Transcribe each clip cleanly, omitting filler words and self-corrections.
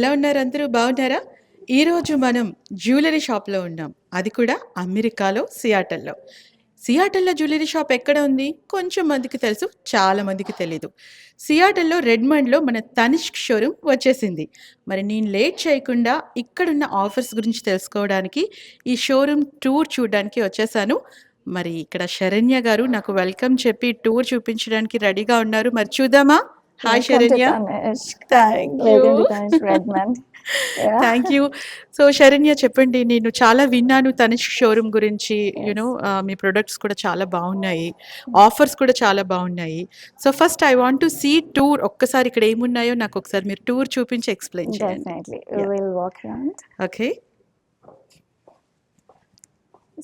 ఎలా ఉన్నారు అందరూ బాగున్నారా? ఈరోజు మనం జ్యువెలరీ షాప్‌లో ఉన్నాం. అది కూడా అమెరికాలో సియాటల్‌లో. సియాటల్‌లో జ్యువెలరీ షాప్ ఎక్కడ ఉంది? కొంచెం మందికి తెలుసు. చాలా మందికి తెలీదు. సియాటల్‌లో రెడ్‌మండ్‌లో మన తనిష్క్ షోరూమ్ వచ్చేసింది. మరి నేను లేట్ చేయకుండా ఇక్కడున్న ఆఫర్స్ గురించి తెలుసుకోవడానికి ఈ షోరూమ్ టూర్ చూడడానికి వచ్చేసాను. మరి ఇక్కడ శరణ్య గారు నాకు వెల్కమ్ చెప్పి టూర్ చూపించడానికి రెడీగా ఉన్నారు. మరి చూద్దామా? Hi Welcome to Saranya. Tanishq. Thank you. Welcome to Tanishq Redmond. Yeah. Thank you. So Saranya చెప్పండి. నేను చాలా విన్నాను తనిష్క్ షోరూమ్ గురించి. Yes. మీ ప్రొడక్ట్స్ కూడా చాలా బాగున్నాయి. ఆఫర్స్ కూడా చాలా బాగున్నాయి. So first I want to see tour. ఒక్కసారి ఇక్కడ ఏమున్నాయో నాకు ఒకసారి మీరు టూర్ చూపించి ఎక్స్‌ప్లెయిన్ చేయండి. Definitely. Yeah! We'll walk around. Okay.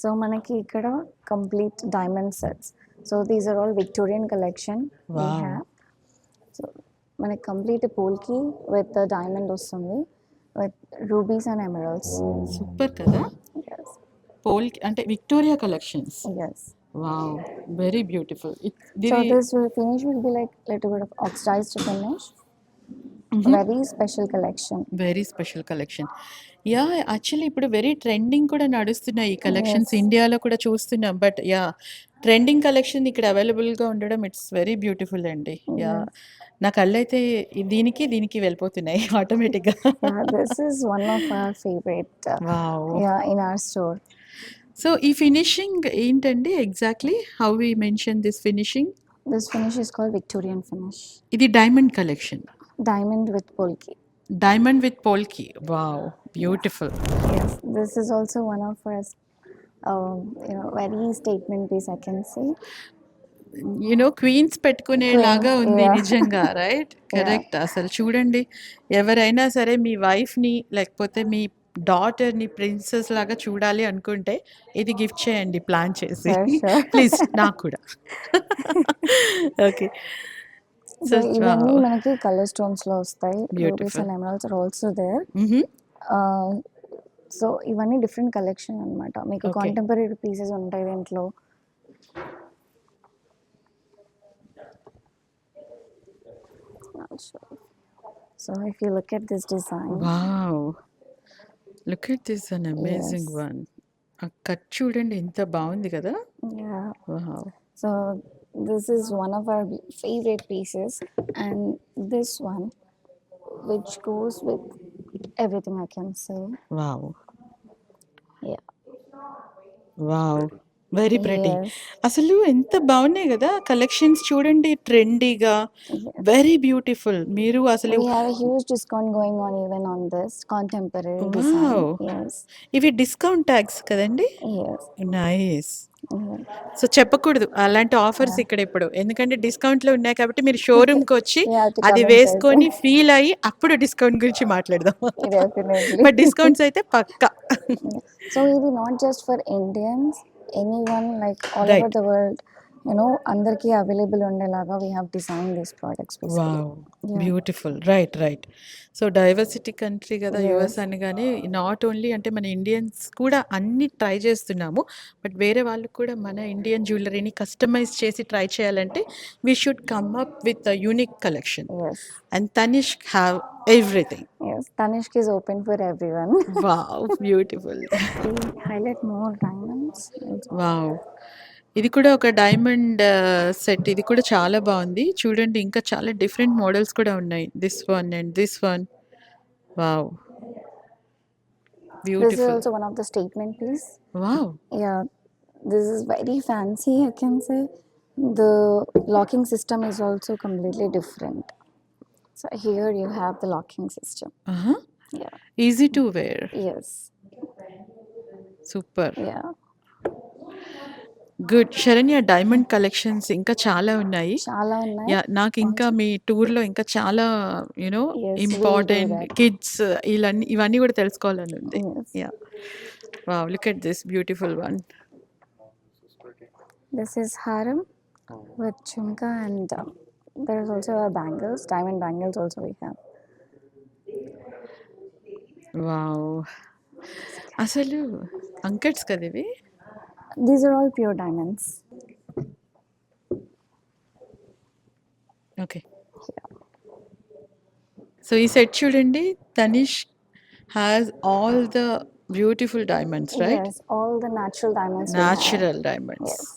So మనకి ఇక్కడ complete diamond sets. So these are all Victorian collection we wow! have. So మనకి complete polki with the diamond వస్తుంది with rubies and emeralds. Super కదా! Yes. అంటే Victoria collections. Yes. Wow! Very beautiful. So దీని this finish will be like little bit of oxidized finish. హుహు. Very special collection. Very special collection. Yeah! Actually ఇప్పుడు very trending కూడా నడుస్తున్నాయి ఈ collections. Yes. ఇండియాలో కూడా చూస్తున్నాం. But yeah! ట్రెండింగ్ కలెక్షన్ ఇక్కడ అవైలబుల్‌గా ఉండడం ఇట్స్ వెరీ బ్యూటిఫుల్ అండి. యాహ్! Yes. నా కళ్ళైతే దీనికి వెళ్ళిపోతున్నాయి ఆటోమేటిక్‌గా. Yeah, this is one of our favorite, wow! in our store. So ఈ ఫినిషింగ్ ఏంటండి exactly? How we mention this finishing? This finish is called Victorian finish. ఇది diamond collection. Diamond with polki. Diamond with polki. Wow! Beautiful. Yes, this is also one of our, very statement piece, I can say. Queens పెట్టుకునేలాగా Queen, ఉంది yeah. నిజంగా. Right? Yeah. Correct. అసలు చూడండి, ఎవరైనా సరే మీ వైఫ్‌ని లేకపోతే మీ డాటర్‌ని ప్రిన్సెస్ లాగా చూడాలి అనుకుంటే ఇది గిఫ్ట్ చేయండి ప్లాన్ చేసి. Sure. ప్లీజ్ నాకు కూడా. ఓకే. So సో ఇవన్నీ వావ్! మనకి కలర్ స్టోన్స్ లో వస్తాయి. Rubies beautiful. and emeralds are also there. హుహు. సో ఇవన్నీ డిఫరెంట్ కలెక్షన్ అన్నమాట. మీకు ఓకే. కాంటెంపరరీ పీసెస్ ఉంటాయి దీంట్లో. I'll show you. So if you look at this design, wow! Look at this an amazing yes, one. ఆ cut చూడండి ఎంత బాగుంది కదా! yeah. Wow! So this is one of our favorite pieces, and this one, which goes with everything, I can say. Wow! Yeah. Wow! Very pretty. Yes. అసలు ఎంత బాగున్నాయి కదా! Collections చూడండి ట్రెండీగా. Yes. Very beautiful. మీరు అసలు We have a huge discount going on even on this contemporary design. Wow! Yes. ఇవి discount tags కదండీ! Yes. నైస్. Mhm. సో చెప్పకూడదు అలాంటి ఆఫర్స్ Yeah. ఇక్కడ ఇప్పుడు. ఎందుకంటే డిస్కౌంట్‌లో ఉన్నాయి కాబట్టి మీరు షోరూమ్‌కొచ్చి We have to అది come and వేసుకొని purchase. ఫీల్ అయ్యి అప్పుడు డిస్కౌంట్ గురించి మాట్లాడదాం. Definitely. బట్ డిస్కౌంట్స్ అయితే పక్కా. Yeah. So ఇది not just for Indians, anyone like all over right. the world, అందరికీ అవైలబుల్ ఉండేలాగా we have designed these products basically. Wow! Yeah. Beautiful. Right. So diversity country కదా US Yes. అనగానే not only అంటే మన Indians కూడా అన్నీ try చేస్తున్నాము. But వేరే వాళ్ళు కూడా మన ఇండియన్ జ్యువెలరీని కస్టమైజ్ చేసి ట్రై చేయాలంటే we should come up with a unique collection. Yes. And Tanishq have everything. Yes. Tanishq is open for everyone. Wow! Beautiful. We highlight more diamonds. Wow! ఇది కూడా ఒక డైమండ్ సెట్. ఇది కూడా చాలా బావుంది. చూడండి ఇంకా చాలా డిఫరెంట్ మోడల్స్ కూడా ఉన్నాయి. This one and this one. Wow! This is beautiful. also one of the statement piece. Wow! Yeah, this is very fancy, I can say. The locking system is also completely different. So here you have the locking system. ఆహా! Yeah. Easy to wear. Yes. Super. Yeah. Good. Saranya diamond collections ఇంకా చాలా ఉన్నాయి. చాలా ఉన్నాయి. Yeah! నాకు ఇంకా మీ టూర్‌లో ఇంకా చాలా Yes, we'll do important that. Kids ఇవన్నీ కూడా తెలుసుకోవాలని ఉంది. Yes. Yeah! Wow! Look at this beautiful one. This is haram with chumka, and there is also a bangles, diamond bangles also we have. Wow! అసలు అంకట్స్ కదా ఇవి? These are all pure diamonds. Okay. So ఈ set చూడండి. Tanish has all the beautiful diamonds, right? Yes, all the natural diamonds we have. Natural diamonds. Yes.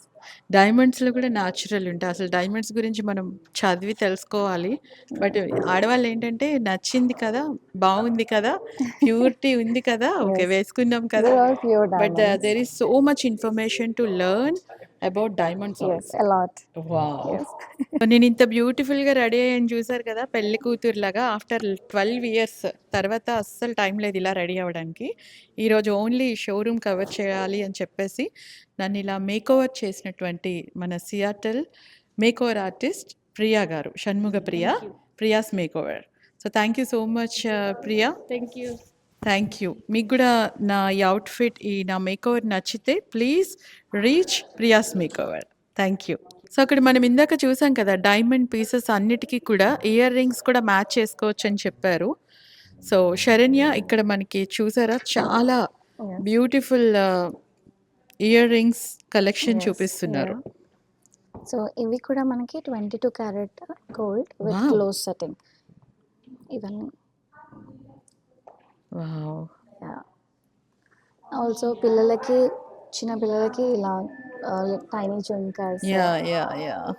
డైమండ్స్‌లో కూడా natural ఉంటాయి. అసలు diamonds గురించి మనం చదివి తెలుసుకోవాలి. బట్ ఆడవాళ్ళేంటంటే నచ్చింది కదా! బావుంది కదా! ప్యూరిటీ ఉంది కదా! ఓకే. Yes. వేసుకున్నాం కదా! They're all pure but diamonds. There is so much information to learn about diamonds Yes, ఆల్సో. a lot. వావ్! Yes. నేను ఇంత బ్యూటిఫుల్‌గా రెడీ అయ్యాను చూసారు కదా! పెళ్లి కూతురులాగా ఆఫ్టర్ 12 ఇయర్స్ తర్వాత అస్సలు టైం లేదు ఇలా రెడీ అవ్వడానికి. ఈరోజు ఓన్లీ షోరూమ్ కవర్ చేయాలి అని చెప్పేసి నన్ను ఇలా మేకోవర్ చేసినటువంటి మన Seattle makeover artist Priya garu, Shanmuga Priya, Priya's makeover. So thank you so much Priya. Thank you. మీకు కూడా నా ఈ అవుట్‌ఫిట్, ఈ నా మేకోవర్ నచ్చితే please reach Priya's makeover. Thank you. So అక్కడ మనం ఇందాక చూసాం కదా! డైమండ్ పీసెస్ అన్నిటికి కూడా ఇయర్ రింగ్స్ కూడా మ్యాచ్ చేసుకోవచ్చని చెప్పారు. సో శరణ్య ఇక్కడ మనకి చూసారా చాలా Yes. Beautiful ear rings collection Yes, చూపిస్తున్నారు. yeah. సో ఇవి కూడా మనకి 22 carat gold with Wow. Close setting ఇవన్నీ. వావ్! ఆల్సో పిల్లలకి, చిన్న పిల్లలకి ఇలా టైనీ జుంకాస్. యాహ్!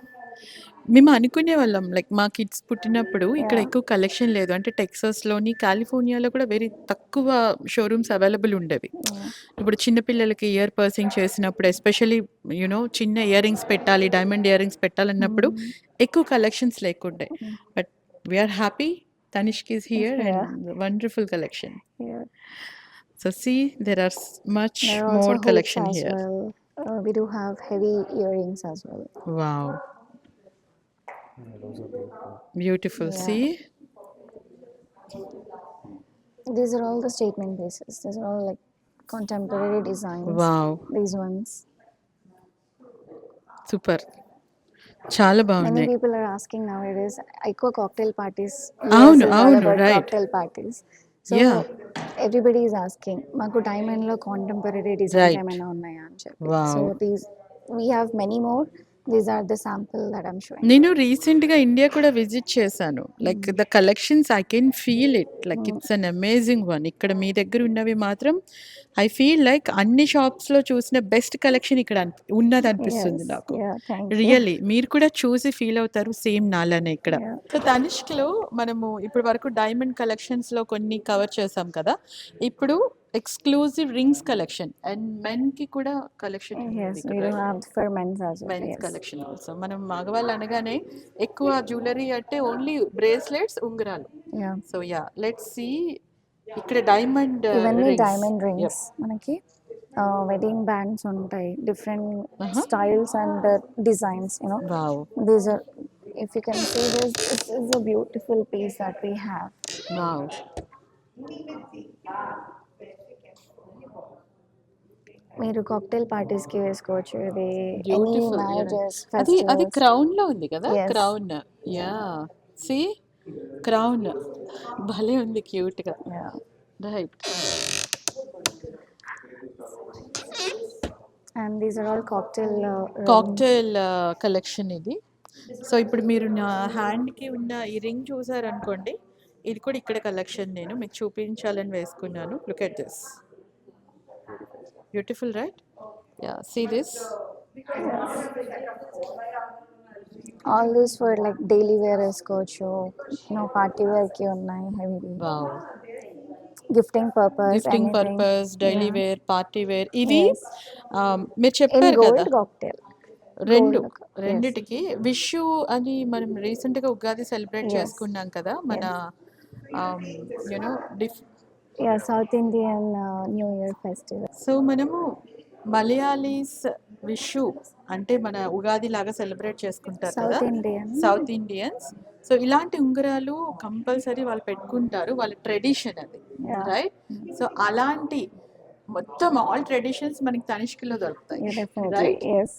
మేము అనుకునేవాళ్ళం లైక్ మా కిడ్స్ పుట్టినప్పుడు ఇక్కడ Yeah. ఎక్కువ కలెక్షన్ లేదు. అంటే టెక్సాస్‌లోని, కాలిఫోర్నియాలో కూడా వెరీ తక్కువ షోరూమ్స్ అవైలబుల్ ఉండేవి. ఇప్పుడు చిన్న పిల్లలకి ఇయర్ పర్సింగ్ చేసినప్పుడు ఎస్పెషల్లీ చిన్న ఇయర్ రింగ్స్ పెట్టాలి, డైమండ్ ఇయర్ రింగ్స్ పెట్టాలన్నప్పుడు ఎక్కువ కలెక్షన్స్ లేకుండే. But we are happy Tanishq is here and wonderful collection. So see there are much There are also more hoops collection as here. well. We do have heavy earrings as well. Wow! Beautiful. Yeah. See These are all the statement pieces. These are all like contemporary designs. Wow! These ones. Super. చాలా Many బాగున్నాయి. people are asking nowadays, ఎక్కువ cocktail parties. అవును, US is all అవును, about right. cocktail parties. So Yeah. everybody is asking, మాకు diamond లో contemporary designs Right. ఏమైనా ఉన్నాయా అని చెప్పి. Wow. So we have many more. These are the sample that I'm showing. నేను రీసెంట్‌గా ఇండియా కూడా విజిట్ చేశాను. Like the collections I can feel it. Like it's an amazing one. ఇక్కడ మీ దగ్గర ఉన్నవి మాత్రం ఐ ఫీల్ లైక్ అన్ని షాప్స్‌లో చూసిన బెస్ట్ కలెక్షన్ ఇక్కడ ఉన్నదనిపిస్తుంది Yes. నాకు. Yeah, thank you. రియల్లీ మీరు కూడా చూసి ఫీల్ అవుతారు సేమ్ నాలానే ఇక్కడ. Yeah. సో తనిష్క్‌లో మనము ఇప్పటి వరకు డైమండ్ కలెక్షన్స్‌లో కొన్ని కవర్ చేసాం కదా! ఇప్పుడు ఎక్స్‌క్లూజివ్ రింగ్స్ కలెక్షన్ అండ్ మెన్‌కి కూడా collection Yes, we do have for men's as well. Men's Yes. Collection also. మనం మగవాళ్ళు అనగానే ఎక్కువ జ్యువెలరీ అంటే ఓన్లీ బ్రేస్లెట్స్, ఉంగరాలు. Yeah. సో లెట్స్ సీ ఇక్కడ డైమండ్ ఇవన్నీ రింగ్స్. డైమండ్ రింగ్స్ మనకి వెడ్డింగ్ బ్యాండ్స్ ఉంటాయి, different styles and designs. Wow! These are, if you can see this is a beautiful piece that we have. Wow! మీరు cocktail parties కి వేసుకోవచ్చు. ఇది any beautiful. Marriages, అది festivals. Crown లో ఉంది కదా! Yes. క్రౌన్. సీ క్రౌన్ భలే ఉంది క్యూట్ గా. Right. And these are all cocktail collection ఇది. సో ఇప్పుడు మీరు నా హ్యాండ్కి ఉన్న ఈ రింగ్ చూసారనుకోండి, ఇది కూడా ఇక్కడ కలెక్షన్ నేను మీకు చూపించాలని వేసుకున్నాను. Look at this. Beautiful right? See this. All this for like daily wear వేసుకోవచ్చు. పార్టీ వేర్ కి ఉన్నాయి, heavy wow! Gifting purpose, gifting purpose, daily wear, party wear. ఇవి Yes. మీరు ఇన్ చెప్పారు కదా గోల్డ్ కాక్టైల్. రెండిటికి విషు అని మనం రీసెంట్ గా ఉగాది సెలబ్రేట్ Yes. చేసుకున్నాం కదా మన south Indian new year festival. So మనము మలయాళీస్ విషు అంటే మన ఉగాది లాగా సెలబ్రేట్ చేసుకుంటారు కదా south Indian. South Indians. So ఇలాంటి ఉంగరాలు కంపల్సరీ వాళ్ళు పెట్టుకుంటారు, వాళ్ళ ట్రెడిషన్ అది. Yeah. రైట్? సో అలాంటి మొత్తం ఆల్ ట్రెడిషన్స్ మనకి తనిష్క్లో దొరుకుతాయి. Definitely, right? yes.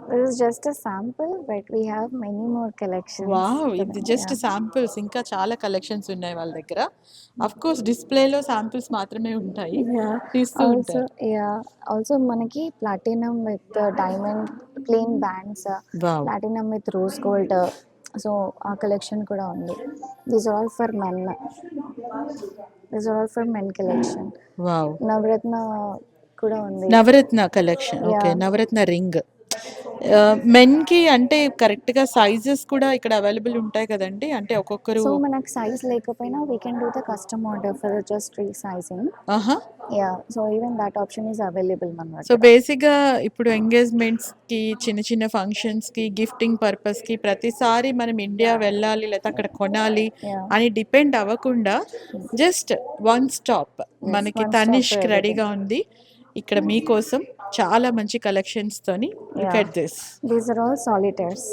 This is just a sample, but we have many more collections. Wow! ఇది జస్ట్ శాంపిల్స్, ఇంకా చాలా కలెక్షన్స్ ఉన్నాయి వాళ్ళ దగ్గర. అఫ్ కోర్స్ డిస్ప్లేలో శాంపిల్స్ మాత్రమే ఉంటాయి, తీస్తూ ఉంటారు. Also మనకి platinum with diamond plain bands, wow! platinum with rose gold so ఆ కలెక్షన్ కూడా ఉంది. These are all for men. These are all for men collection. Wow! Navaratna కూడా ఉంది. Navaratna collection. Okay. Yeah. Navaratna ring. మెన్‌కి అంటే కరెక్ట్‌గా సైజెస్ కూడా ఇక్కడ అవైలబుల్ ఉంటాయి కదండీ! అంటే ఒక్కొక్కరు సో మనకు సైజ్ లేకపోయినా we can do the custom order for just resizing. ఆహా! Yeah, so even that option is available మన సో దగ్గర. బేసిక్‌గా ఇప్పుడు ఎంగేజ్‌మెంట్స్‌కి, చిన్న చిన్న ఫంక్షన్స్‌కి, గిఫ్టింగ్ పర్పస్‌కి ప్రతిసారి మనం ఇండియా వెళ్ళాలి లేతే అక్కడ కొనాలి యా, అని డిపెండ్ అవ్వకుండా జస్ట్ వన్ స్టాప్ మనకి one stop తనిష్క్ for రెడీగా ఉంది. ఇక్కడ మీకోసం చాలా మంచి కలెక్షన్స్‌తోని. Look Yeah. At this. These are all solitaires.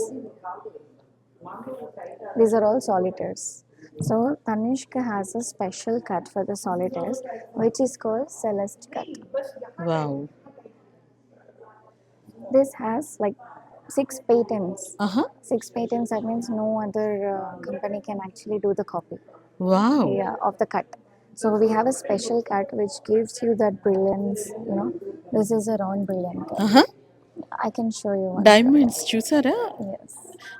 These are all solitaires. So Tanishq has a special cut for the solitaires, which is called Celeste cut. Wow! This has like 6 patents. ఆహా! 6 patents. That means no other company can actually do the copy. Wow! Yeah, of the cut. So we have a special cut which gives you that brilliance. You know, this is a round brilliant cut. ఆహా! I can show you one. Diamonds చూసారా? Yes.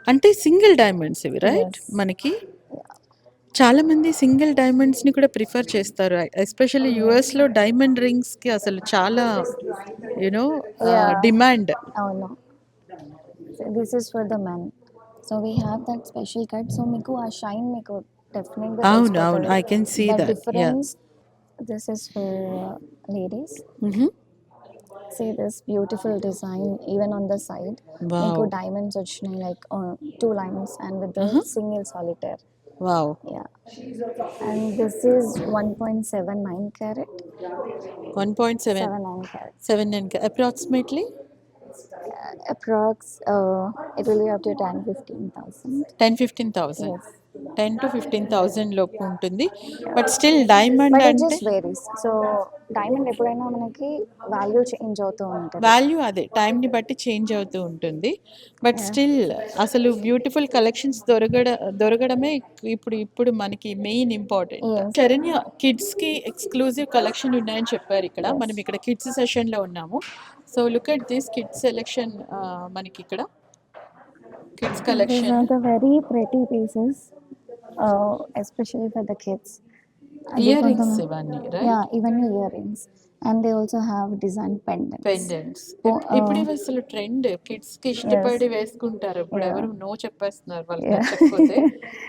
అంటే single diamonds ఇవి right? Yes. మనకి చాలా మంది single డైమండ్స్‌ని కూడా prefer చేస్తారు. Especially యూఎస్‌లో డైమండ్ రింగ్స్‌కి అసలు చాలా no Yeah. Demand. Oh no. So this is for the men. So we have that special cut. So మీకు ఆ షైన్ మీకు డెఫినెట్గా అవును. అవును. I can see The that. Yeah. difference. This is for ladies. హుహు. See this beautiful design even on the side. మీకు wow! diamonds వచ్చినాయి like 2 lines and with the single solitaire. Wow! Yeah. And this is 1.79 carat. 1.7 79 carat. 79 approximately Approx. It will be up to 10-15,000. 10,000-15,000. Yes. 10,000-15,000 లోపు ఉంటుంది. But still diamond But it అంటే just varies. So diamond ఎప్పుడైనా మనకి value change అవుతూ ఉంటుంది. Value అదే టైంని బట్టి చేంజ్ అవుతూ ఉంటుంది. బట్ స్టిల్ అసలు బ్యూటిఫుల్ కలెక్షన్స్ దొరకడమే ఇప్పుడు మనకి మెయిన్ ఇంపార్టెంట్. Yes. శరణ్య కిడ్స్‌కి ఎక్స్‌క్లూజివ్ కలెక్షన్ ఉన్నాయని చెప్పారు ఇక్కడ. మనం ఇక్కడ కిడ్స్ సెషన్‌లో ఉన్నాము. So look at this kids selection మనకి ఇక్కడ kids These collection. are the very pretty pieces, especially for the kids. అది ఇయర్ రింగ్స్ కొంచెం- ఇవన్నీ right? Yeah, even earrings. And they also have design pendants. Pendants. Oh, ఇప్పుడు ఇవి అసలు trend. కిడ్స్‌కి ఇష్టపడి వేసుకుంటారు. ఇప్పుడు Yeah. ఎవరు నో చెప్పేస్తున్నారు వాళ్ళకి Yeah. నచ్చకపోతే.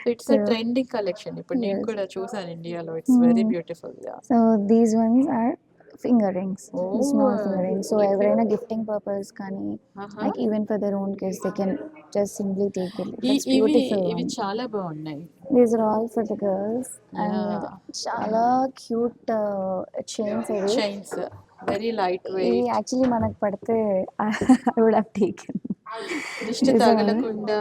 So it's a So- trending collection. ఇప్పుడు నేను Yes. కూడా చూసాను ఇండియాలో. It's very beautiful. Yeah. So these ones are finger rings, small Oh. finger rings. So ఎవరైనా గిఫ్టింగ్ పర్పస్ కానీ ఆహా. like even for their own kids they can just simply take it. It's ఇవి beautiful ఇవి one. చాలా బాగున్నాయి. These are all for the girls and Yeah. చాలా cute chains ఇవి. Chains very light ఇవి వెయిట్. యాక్చువల్లీ మనకు పడితే I would have taken. దిష్టి తగలకుండా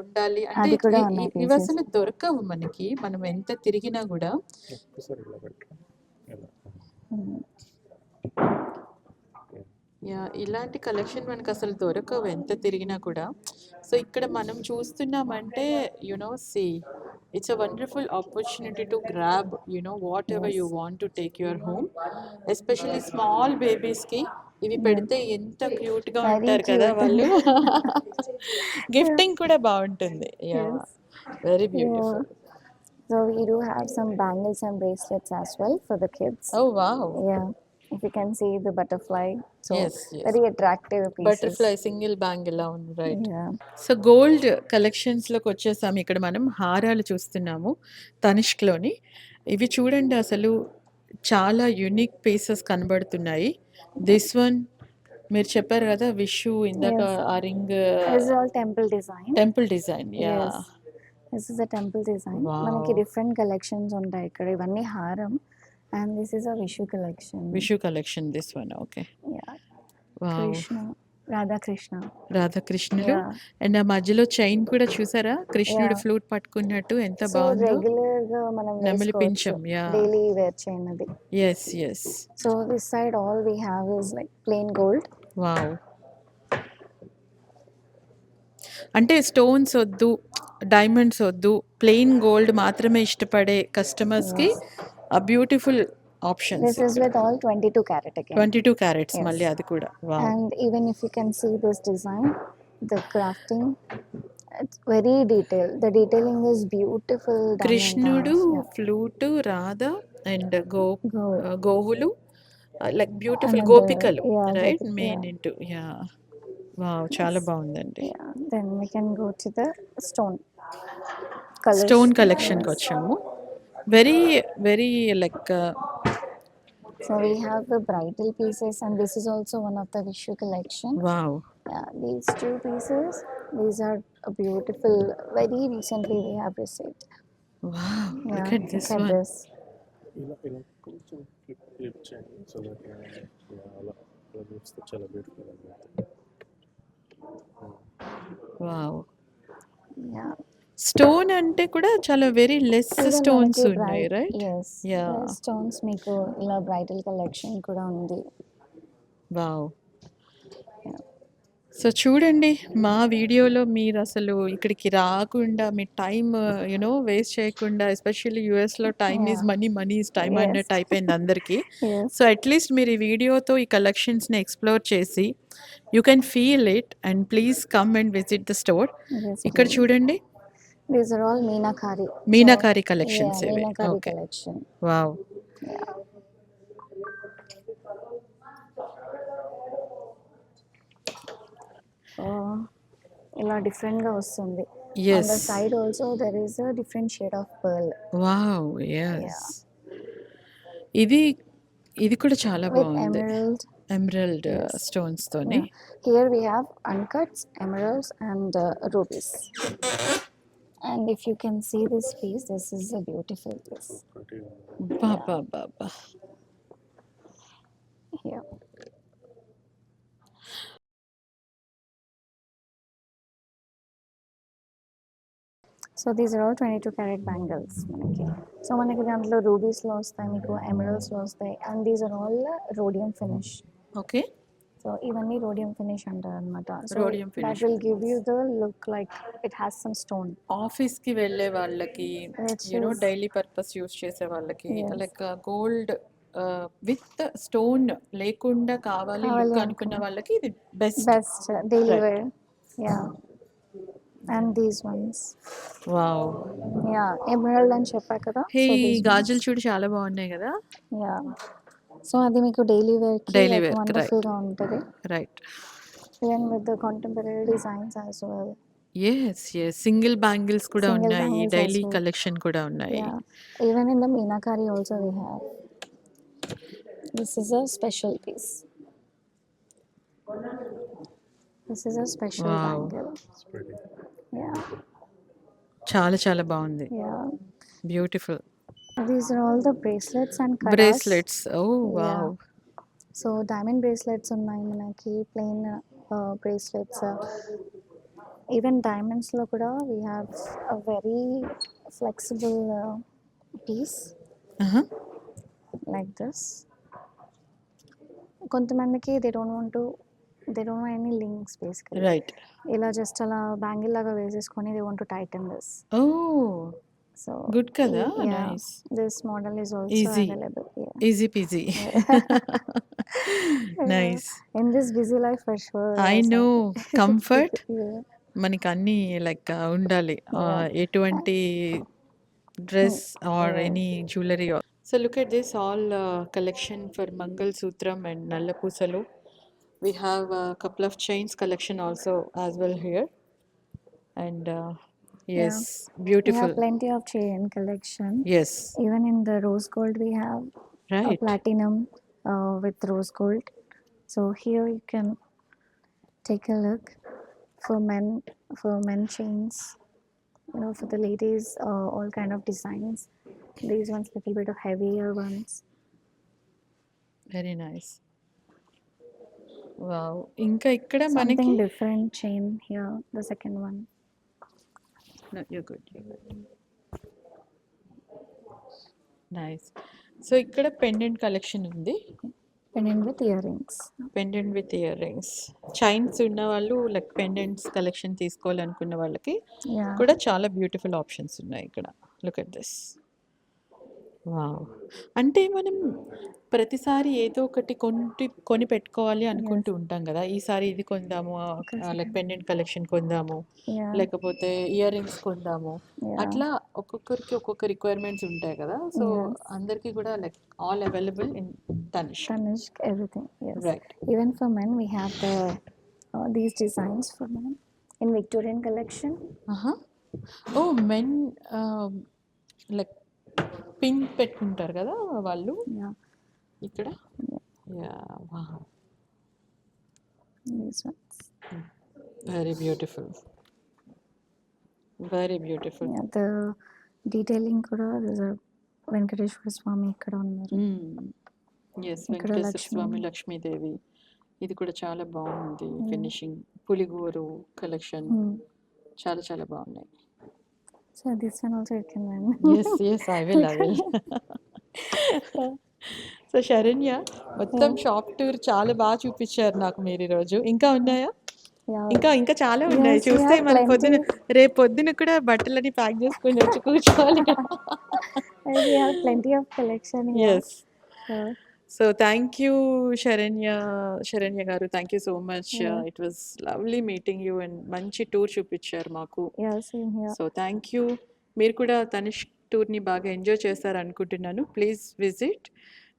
ఉండాలి అంటే అది కూడా ఉన్నాయి ఇవి pieces. అసలు దొరకవు మనకి. మనం ఎంత తిరిగినా కూడా. యా, ఇలాంటి కలెక్షన్ మనకు అసలు దొరకవు ఎంత తిరిగినా కూడా. సో ఇక్కడ మనం చూస్తున్నామంటే see it's a wonderful opportunity to grab whatever you want to take your home. Especially small బేబీస్కి ఇవి పెడితే ఎంత క్యూట్గా Very ఉంటారు కదా cute. వాళ్ళు. గిఫ్టింగ్ కూడా బాగుంటుంది. Yeah, Yes. Very beautiful. So we do have some bangles and bracelets as well for the kids. Oh wow! Yeah, if you can see the butterfly. So Yes, yes. very attractive pieces. Butterfly single bangle ఉంది right. Yeah. So gold కలెక్షన్స్లోకి వచ్చేసాము. ఇక్కడ మనం హారాలు చూస్తున్నాము తనిష్క్లోని. ఇవి చూడండి అసలు చాలా యునిక్ పీసెస్ కనబడుతున్నాయి. దిస్ వన్ మీరు చెప్పారు కదా విషు ఇందాక Yes. ఆ ring This is all temple design. Temple design. Yeah, Yes. This is a temple design. Wow. మనకి డిఫరెంట్ కలెక్షన్స్ ఉంటాయి ఇక్కడ. ఇవన్నీ హారం and this is a Vishu collection. Vishu collection this one. Okay. Yeah. Wow, Krishna, Radha Krishna. రాధాకృష్ణులు. Yeah. అండ్ ఆ మధ్యలో chain కూడా చూసారా కృష్ణుడు Yeah. ఫ్లూట్ పట్టుకున్నట్టు ఎంత సో బాగుందో. రెగ్యులర్ గా మనం నెమలి వేసుకోవచ్చు. పింఛం. యా, డైలీ వేర్ చేయనది. Yes yes. So this side all we have is like plain gold. Wow, అంటే స్టోన్స్ వద్దు, డైమండ్స్ వద్దు, ప్లెయిన్ గోల్డ్ మాత్రమే ఇష్టపడే కస్టమర్స్కి ఆ beautiful options. This is with all 22 carat again. 22 carats మళ్ళీ Yes. అది కూడా. Wow, And even if you can see this design, the crafting, It's very detailed. The detailing is beautiful done in కృష్ణుడు, diamonds. Yeah. Flute, Radha and Gold. గోవులు like beautiful Another, గోపికలు yeah, right yeah. Main into yeah wow చాలా బాగుందండి. Yeah. Then we can go to the stone colors. Stone కలెక్షన్కి Yes. వచ్చాము. Very very like So we have the bridal pieces, and this is also one of the Vishu collection. Wow Yeah, these two pieces, these are a beautiful. Very recently we have received. Wow Yeah, look at this look at one. this. ఇలా కొంచెం clip చేయండి so that అలా అలా చూస్తే చాలా beautiful అనిపిస్తుంది. Wow Yeah. Stone అంటే కూడా చాలా వెరీ లెస్ Even స్టోన్స్ మనకి ఉన్నాయి రైట్. yes, యా stones మీకు ఇలా బ్రైడల్ కలెక్షన్ కూడా ఉంది. వావ్. Yeah. సో చూడండి మా వీడియోలో మీరు అసలు ఇక్కడికి రాకుండా మీ టైం యూనో వేస్ట్ చేయకుండా, ఎస్పెషల్లీ యూఎస్లో time is Yeah. Money, money is time Yes. అన్నట్టు అయిపోయింది అందరికీ. Yes. సో అట్లీస్ట్ మీరు ఈ వీడియోతో ఈ కలెక్షన్స్ని ఎక్స్ప్లోర్ చేసి you can feel it and please come and visit the store. Yes, ఇక్కడ please. చూడండి These are all Meenakari. Meenakari So, collections yeah, ఇవి. Meenakari okay collection. Wow. Yeah. ఇలా డిఫరెంట్గా వస్తుంది. On Yes. the side also there is a different shade of pearl wow yes. ఇది కూడా చాలా with బాగుంది. emerald. Emerald Yes. స్టోన్స్ తోని. Yeah. Here we have uncuts, emeralds, and rubies. And if you can see this piece, this is a beautiful piece. బాబా బాబా. Here. So these are all 22 carat bangles మనకి. So మనకి దాంట్లో రూబీస్లో వస్తాయి, మీకు ఎమరల్డ్స్లో వస్తాయి, and these are all rhodium finish. Okay. So ఇవన్నీ రోడియం ఫినిష్ అంటారు అనమాట. So Rhodium that finish. Will give you the look like it has some stone. ఆఫీస్కి వెళ్ళే వాళ్ళకి, Which you know is- daily purpose use చేసే వాళ్ళకి, Yes. Like gold with stone లేకుండా కావాలి లుక్ కావాలి అనుకున్న వాళ్ళకి ఇది best. Best daily Right. Wear. Yeah. And these ones, wow. Yeah, emerald అని చెప్పా కదా. హే సో these గాజులు ones. చూడు చాలా బాగున్నాయి కదా. యా. సో అది మీకు డైలీ వేర్కి Daily wear కి, వండర్ఫుల్గా ఉంటుంది. Right. Even with the contemporary designs as well. Yes yes. Single bangles కూడా Single ఉన్నాయి, bangles డైలీ also. కలెక్షన్ కూడా ఉన్నాయి. Yeah, even in the Meenakari also we have. This is a special piece. This is a special Wow. bangle. Yeah, చాలా చాలా బాగుంది. yeah. Beautiful These are all the bracelets and karas. Bracelets. Oh wow. So diamond bracelets ఉన్నాయి మనకి, plain bracelets. Even diamonds లో కూడా we have a very flexible piece like this. కొంతమందికి they don't want any links basically. Right. ఇలా just అలా bangle లాగా వేసేసుకొని they want to tighten this. Oh So good కదా. yeah, nice. this model is also Easy. available. Yeah. Easy peasy. Nice. In this busy life for sure. I know. Comfort Yeah. మనకి అన్నీ like ఉండాలి. Yeah. ఎటువంటి dress or any jewellery. So look at this all collection for మంగళ సూత్రం and నల్ల పూసలు. We have a couple of chains collection also as well here. And yes, We beautiful. have plenty of chain collection. Yes, Even in the rose gold we have a right. platinum with rose gold. So here you can take a look for men chains. You know, for the ladies, all kind of designs. These ones little bit of heavier ones. Very nice. Wow. ఇంకా ఇక్కడ మనకి Something different chain here. The second one. No, you're good. Nice. So ఇక్కడ pendant collection ఉంది. Pendant with earrings. Pendant with ear rings. Chains ఉన్న వాళ్ళు like pendants collection తీసుకోవాలనుకున్న వాళ్ళకి Yeah. కూడా చాలా బ్యూటిఫుల్ ఆప్షన్స్ ఉన్నాయి ఇక్కడ. Look at this. వావ్! అంటే మనం ప్రతిసారి ఏదో ఒకటి కొని పెట్టుకోవాలి అనుకుంటూ Yes. ఉంటాం గదా! ఈసారి ఇది కొందాము, లైక్ Correct. పెండెంట్ కలెక్షన్ కొందాము, Yeah. లేకపోతే ఇయర్ రింగ్స్ కొందాము. Yeah. అట్లా ఒక్కొక్కరికి ఒక్కొక్క రిక్వైర్మెంట్స్ ఉంటాయి గదా! So, Yes. అందరికి గూడా like all available in Tanishq. Tanishq, everything. Yes. రైట్. Even for men, we have these designs for men in Victorian collection. ఆహా! ఓహ్! మెన్ లైక్ పిన్ పెట్టుకుంటారు గదా! వాళ్ళు Yeah. ఇక్కడ. Yeah. Yeah! Wow! These ones. Very beautiful. Very beautiful. Yeah. The detailing kuda, there's a Venkateshwara Swami ikkada unnaru. Yes. ఇక్కడ వెంకటేశ్వర లక్ష్మి. స్వామి, లక్ష్మీదేవి. ఇది కూడా చాలా బాగుంది Yeah. ఫినిషింగ్. పులిగోరు కలెక్షన్ చాలా చాలా బాగున్నాయి. So this one also you can learn. Yes. Yes. I will. So Saranya, మొత్తం shop tour చాలా బాగా చూపించారు నాకు మీరు ఈరోజు. ఇంకా ఉన్నాయా? Yeah. ఇంకా చాలా ఉన్నాయి. Yes, we చూస్తే have మన plenty. రేపు పొద్దున కూడా బట్టలన్నీ ప్యాక్ చేసుకొని వచ్చి కూర్చోవాలి కదా. We have plenty of collection here. Yes. So, so thank you Saranya garu. Thank you so much. Yeah. It was lovely meeting you and మంచి టూర్ చూపించారు మాకు. yeah, same here. So thank you. మీరు కూడా తనిష్క్ టూర్ని బాగా ఎంజాయ్ చేస్తారు అనుకుంటున్నాను. Please visit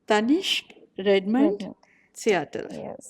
Tanishq, Redmond, Redmond. Seattle. Yes.